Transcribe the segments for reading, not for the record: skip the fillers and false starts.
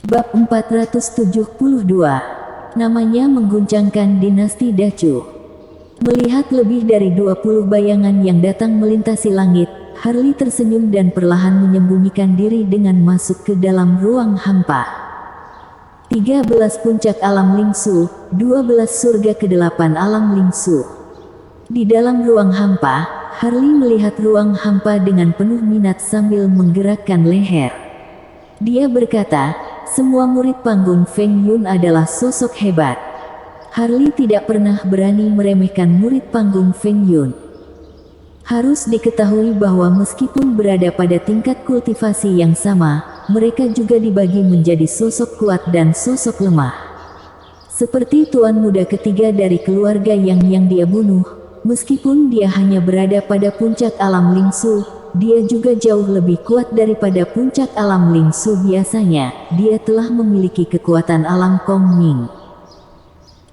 Bab 472. Namanya mengguncangkan dinasti Dacu. Melihat lebih dari 20 bayangan yang datang melintasi langit, Harley tersenyum dan perlahan menyembunyikan diri dengan masuk ke dalam ruang hampa. 13 puncak alam Lingsu, 12 surga ke-8 alam Lingsu. Di dalam ruang hampa, Harley melihat ruang hampa dengan penuh minat sambil menggerakkan leher. Dia berkata, semua murid panggung Feng Yun adalah sosok hebat. Harley tidak pernah berani meremehkan murid panggung Feng Yun. Harus diketahui bahwa meskipun berada pada tingkat kultivasi yang sama, mereka juga dibagi menjadi sosok kuat dan sosok lemah. Seperti tuan muda ketiga dari keluarga yang dia bunuh, meskipun dia hanya berada pada puncak alam Lingsu, dia juga jauh lebih kuat daripada puncak alam Lingsu biasanya. Dia telah memiliki kekuatan alam Kong Ming.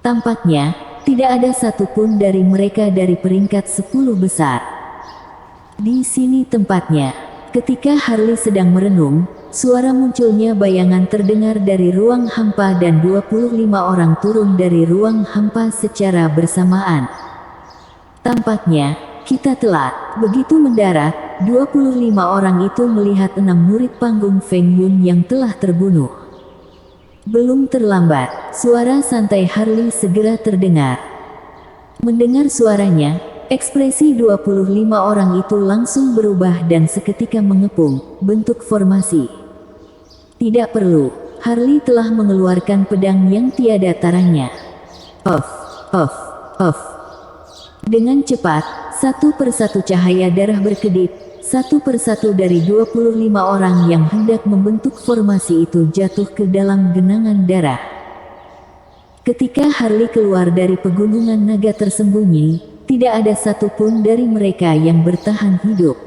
Tampaknya, tidak ada satupun dari mereka dari peringkat 10 besar. Di sini tempatnya. Ketika Harley sedang merenung, suara munculnya bayangan terdengar dari ruang hampa dan 25 orang turun dari ruang hampa secara bersamaan. Tampaknya, kita telat. Begitu mendarat, 25 orang itu melihat 6 murid panggung Feng Yun yang telah terbunuh. Belum terlambat, suara santai Harley segera terdengar. Mendengar suaranya, ekspresi 25 orang itu langsung berubah dan seketika mengepung, bentuk formasi. Tidak perlu, Harley telah mengeluarkan pedang yang tiada taranya. Off, off, off. Dengan cepat, satu persatu cahaya darah berkedip, satu persatu dari 25 orang yang hendak membentuk formasi itu jatuh ke dalam genangan darah. Ketika Harley keluar dari pegunungan naga tersembunyi, tidak ada satupun dari mereka yang bertahan hidup.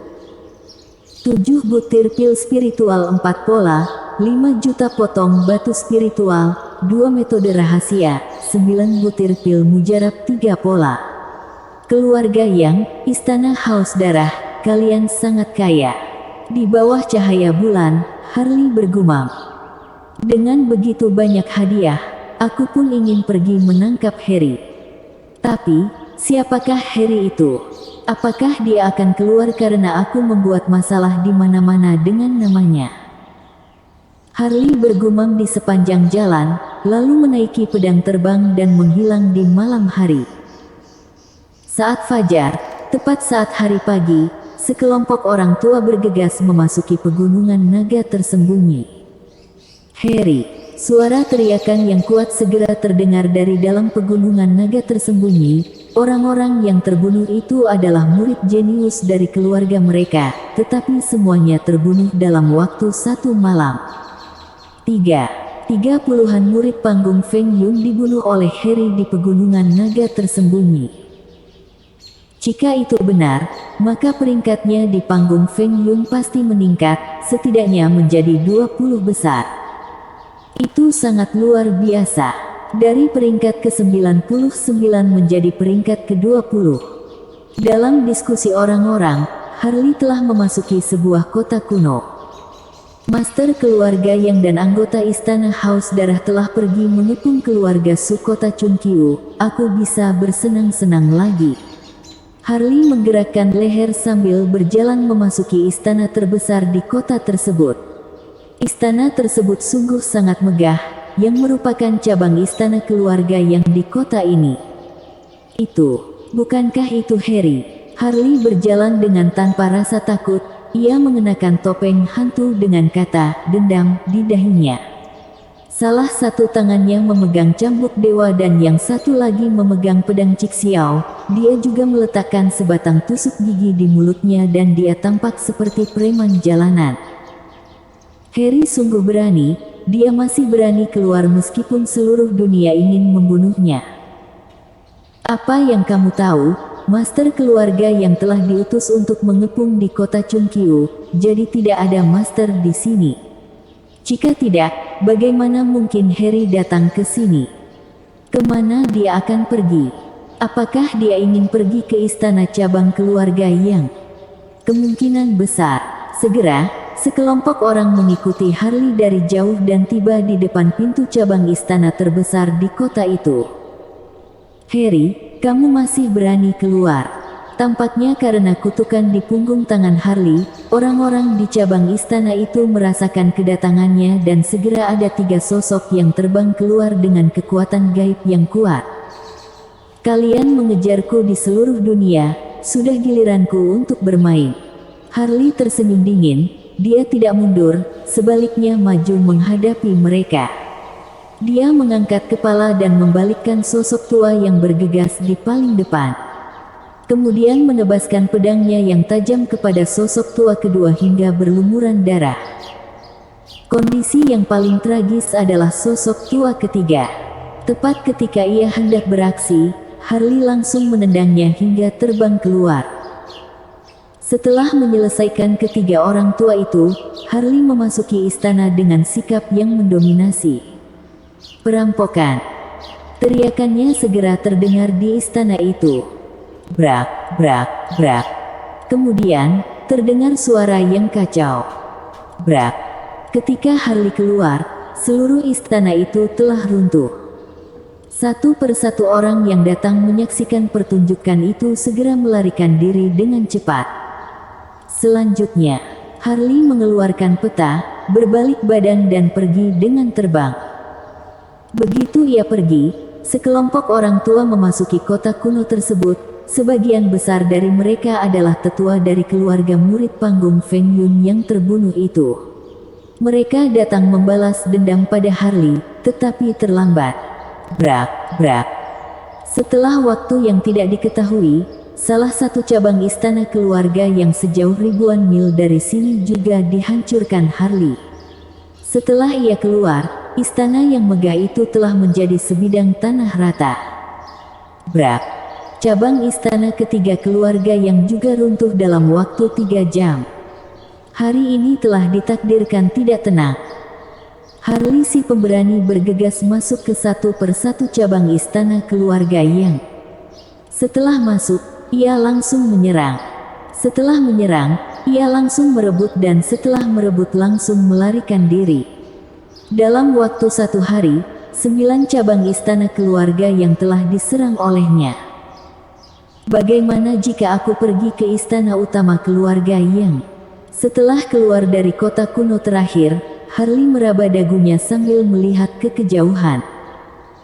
7 butir pil spiritual 4 pola, 5 juta potong batu spiritual, 2 metode rahasia, 9 butir pil mujarab 3 pola. Keluarga Yang, Istana Haus Darah, kalian sangat kaya. Di bawah cahaya bulan, Harley bergumam. Dengan begitu banyak hadiah, aku pun ingin pergi menangkap Harry. Tapi, siapakah Harry itu? Apakah dia akan keluar karena aku membuat masalah di mana-mana dengan namanya? Harley bergumam di sepanjang jalan, lalu menaiki pedang terbang dan menghilang di malam hari. Saat fajar, tepat saat hari pagi, sekelompok orang tua bergegas memasuki pegunungan naga tersembunyi. Harry, suara teriakan yang kuat segera terdengar dari dalam pegunungan naga tersembunyi. Orang-orang yang terbunuh itu adalah murid jenius dari keluarga mereka, tetapi semuanya terbunuh dalam waktu 1 malam. 30-an murid panggung Feng Yun dibunuh oleh Harry di pegunungan naga tersembunyi. Jika itu benar, maka peringkatnya di panggung Feng Yun pasti meningkat, setidaknya menjadi 20 besar. Itu sangat luar biasa. Dari peringkat ke-99 menjadi peringkat ke-20. Dalam diskusi orang-orang, Harley telah memasuki sebuah kota kuno. Master keluarga Yang dan anggota Istana Haus Darah telah pergi mengepung keluarga Su kota Chungqiu. Aku bisa bersenang-senang lagi. Harley menggerakkan leher sambil berjalan memasuki istana terbesar di kota tersebut. Istana tersebut sungguh sangat megah, yang merupakan cabang istana keluarga Yang di kota ini. Bukankah itu Harry? Harley berjalan dengan tanpa rasa takut, ia mengenakan topeng hantu dengan kata dendam di dahinya. Salah satu tangannya memegang cambuk dewa dan yang satu lagi memegang pedang Cixiao. Dia juga meletakkan sebatang tusuk gigi di mulutnya dan dia tampak seperti preman jalanan. Harry sungguh berani, dia masih berani keluar meskipun seluruh dunia ingin membunuhnya. Apa yang kamu tahu, master keluarga yang telah diutus untuk mengepung di kota Chungqiu, jadi tidak ada master di sini. Jika tidak, bagaimana mungkin Harry datang ke sini? Kemana dia akan pergi? Apakah dia ingin pergi ke istana cabang keluarga Yang? Kemungkinan besar, segera, sekelompok orang mengikuti Harley dari jauh dan tiba di depan pintu cabang istana terbesar di kota itu. "Harry, kamu masih berani keluar?" Tampaknya karena kutukan di punggung tangan Harley, orang-orang di cabang istana itu merasakan kedatangannya dan segera ada 3 sosok yang terbang keluar dengan kekuatan gaib yang kuat. "Kalian mengejarku di seluruh dunia, sudah giliranku untuk bermain." Harley tersenyum dingin, dia tidak mundur, sebaliknya maju menghadapi mereka. Dia mengangkat kepala dan membalikkan sosok tua yang bergegas di paling depan. Kemudian menebaskan pedangnya yang tajam kepada sosok tua kedua hingga berlumuran darah. Kondisi yang paling tragis adalah sosok tua ketiga. Tepat ketika ia hendak beraksi, Harley langsung menendangnya hingga terbang keluar. Setelah menyelesaikan ketiga orang tua itu, Harley memasuki istana dengan sikap yang mendominasi. "Perampokan!" Teriakannya segera terdengar di istana itu. Brak, brak, brak. Kemudian, terdengar suara yang kacau. Brak. Ketika Harley keluar, seluruh istana itu telah runtuh. Satu persatu orang yang datang menyaksikan pertunjukan itu segera melarikan diri dengan cepat. Selanjutnya, Harley mengeluarkan peta, berbalik badan dan pergi dengan terbang. Begitu ia pergi, sekelompok orang tua memasuki kota kuno tersebut. Sebagian besar dari mereka adalah tetua dari keluarga murid panggung Feng Yun yang terbunuh itu. Mereka datang membalas dendam pada Harley, tetapi terlambat. Brak, brak. Setelah waktu yang tidak diketahui, salah satu cabang istana keluarga yang sejauh ribuan mil dari sini juga dihancurkan Harley. Setelah ia keluar, istana yang megah itu telah menjadi sebidang tanah rata. Brak. Cabang istana ketiga keluarga yang juga runtuh dalam waktu 3 jam. Hari ini telah ditakdirkan tidak tenang. Harley si pemberani bergegas masuk ke satu persatu cabang istana keluarga yang. Setelah masuk, ia langsung menyerang. Setelah menyerang, ia langsung merebut dan setelah merebut langsung melarikan diri. Dalam waktu 1 hari, 9 cabang istana keluarga yang telah diserang olehnya. "Bagaimana jika aku pergi ke istana utama keluarga yang?" Setelah keluar dari kota kuno terakhir, Harley meraba dagunya sambil melihat ke kejauhan.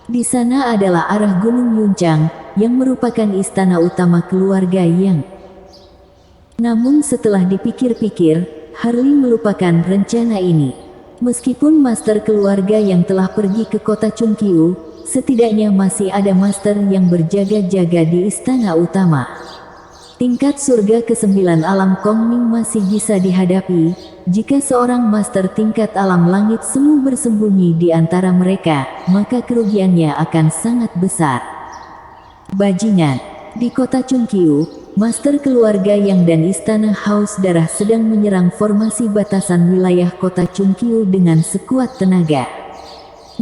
Di sana adalah arah Gunung Yuncang, yang merupakan istana utama keluarga yang. Namun setelah dipikir-pikir, Harley melupakan rencana ini. Meskipun master keluarga yang telah pergi ke kota Chungqiu, setidaknya masih ada master yang berjaga-jaga di istana utama. Tingkat surga ke-9 alam Kongming masih bisa dihadapi, jika seorang master tingkat alam langit semu bersembunyi di antara mereka, maka kerugiannya akan sangat besar. Bajingan. Di kota Chungqiu, master keluarga yang dan istana Haus Darah sedang menyerang formasi batasan wilayah kota Chungqiu dengan sekuat tenaga.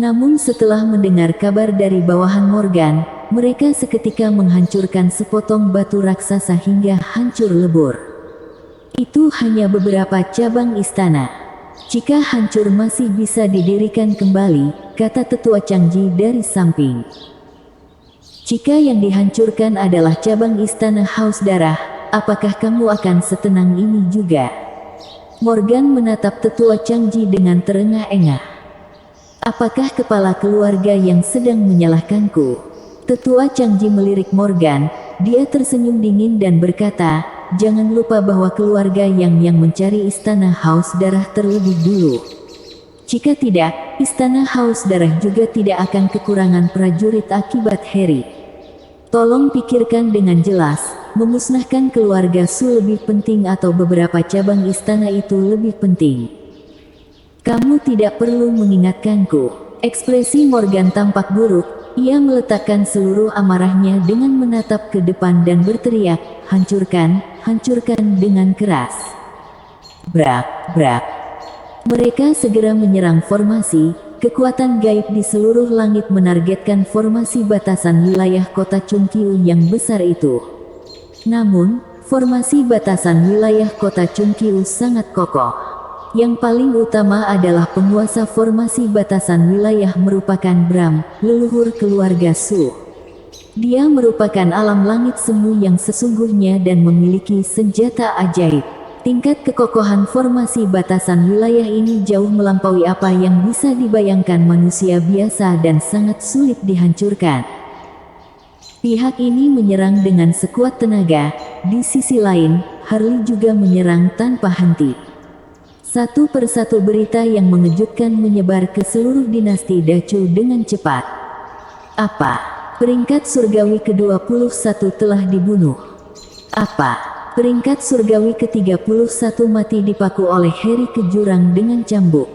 Namun setelah mendengar kabar dari bawahan Morgan, mereka seketika menghancurkan sepotong batu raksasa hingga hancur lebur. Itu hanya beberapa cabang istana. Jika hancur masih bisa didirikan kembali, kata tetua Changji dari samping. Jika yang dihancurkan adalah cabang istana Haus Darah, apakah kamu akan setenang ini juga? Morgan menatap tetua Changji dengan terengah-engah. Apakah kepala keluarga yang sedang menyalahkanku? Tetua Changji melirik Morgan, dia tersenyum dingin dan berkata, jangan lupa bahwa keluarga yang mencari istana Haus Darah terlebih dulu. Jika tidak, istana Haus Darah juga tidak akan kekurangan prajurit akibat Harry. Tolong pikirkan dengan jelas, memusnahkan keluarga Su lebih penting atau beberapa cabang istana itu lebih penting. Kamu tidak perlu mengingatkanku. Ekspresi Morgan tampak buruk, ia meletakkan seluruh amarahnya dengan menatap ke depan dan berteriak, hancurkan, hancurkan dengan keras. Brak, brak. Mereka segera menyerang formasi, kekuatan gaib di seluruh langit menargetkan formasi batasan wilayah kota Chungqiu yang besar itu. Namun, formasi batasan wilayah kota Chungqiu sangat kokoh. Yang paling utama adalah penguasa formasi batasan wilayah merupakan Bram, leluhur keluarga Su. Dia merupakan alam langit semu yang sesungguhnya dan memiliki senjata ajaib. Tingkat kekokohan formasi batasan wilayah ini jauh melampaui apa yang bisa dibayangkan manusia biasa dan sangat sulit dihancurkan. Pihak ini menyerang dengan sekuat tenaga, di sisi lain, Harley juga menyerang tanpa henti. Satu persatu berita yang mengejutkan menyebar ke seluruh dinasti Dacu dengan cepat. Apa? Peringkat surgawi ke-21 telah dibunuh. Apa? Peringkat surgawi ke-31 mati dipaku oleh Harry ke jurang dengan cambuk.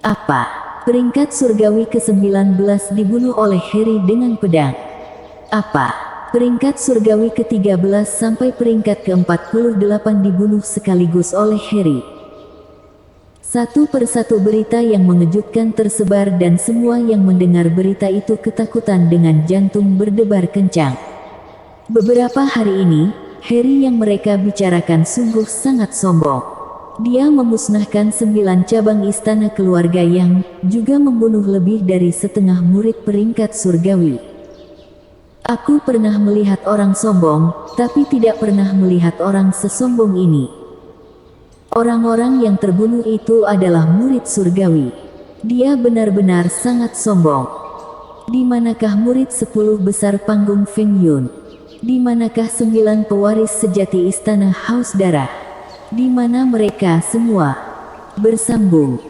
Apa? Peringkat surgawi ke-19 dibunuh oleh Harry dengan pedang. Apa? Peringkat surgawi ke-13 sampai peringkat ke-48 dibunuh sekaligus oleh Harry. Satu persatu berita yang mengejutkan tersebar dan semua yang mendengar berita itu ketakutan dengan jantung berdebar kencang. Beberapa hari ini, Harry yang mereka bicarakan sungguh sangat sombong. Dia memusnahkan 9 cabang istana keluarga yang juga membunuh lebih dari setengah murid peringkat surgawi. Aku pernah melihat orang sombong, tapi tidak pernah melihat orang sesombong ini. Orang-orang yang terbunuh itu adalah murid surgawi. Dia benar-benar sangat sombong. Di manakah murid 10 besar panggung Feng Yun? Di manakah 9 pewaris sejati istana Haus Darah? Di mana mereka semua? Bersambung.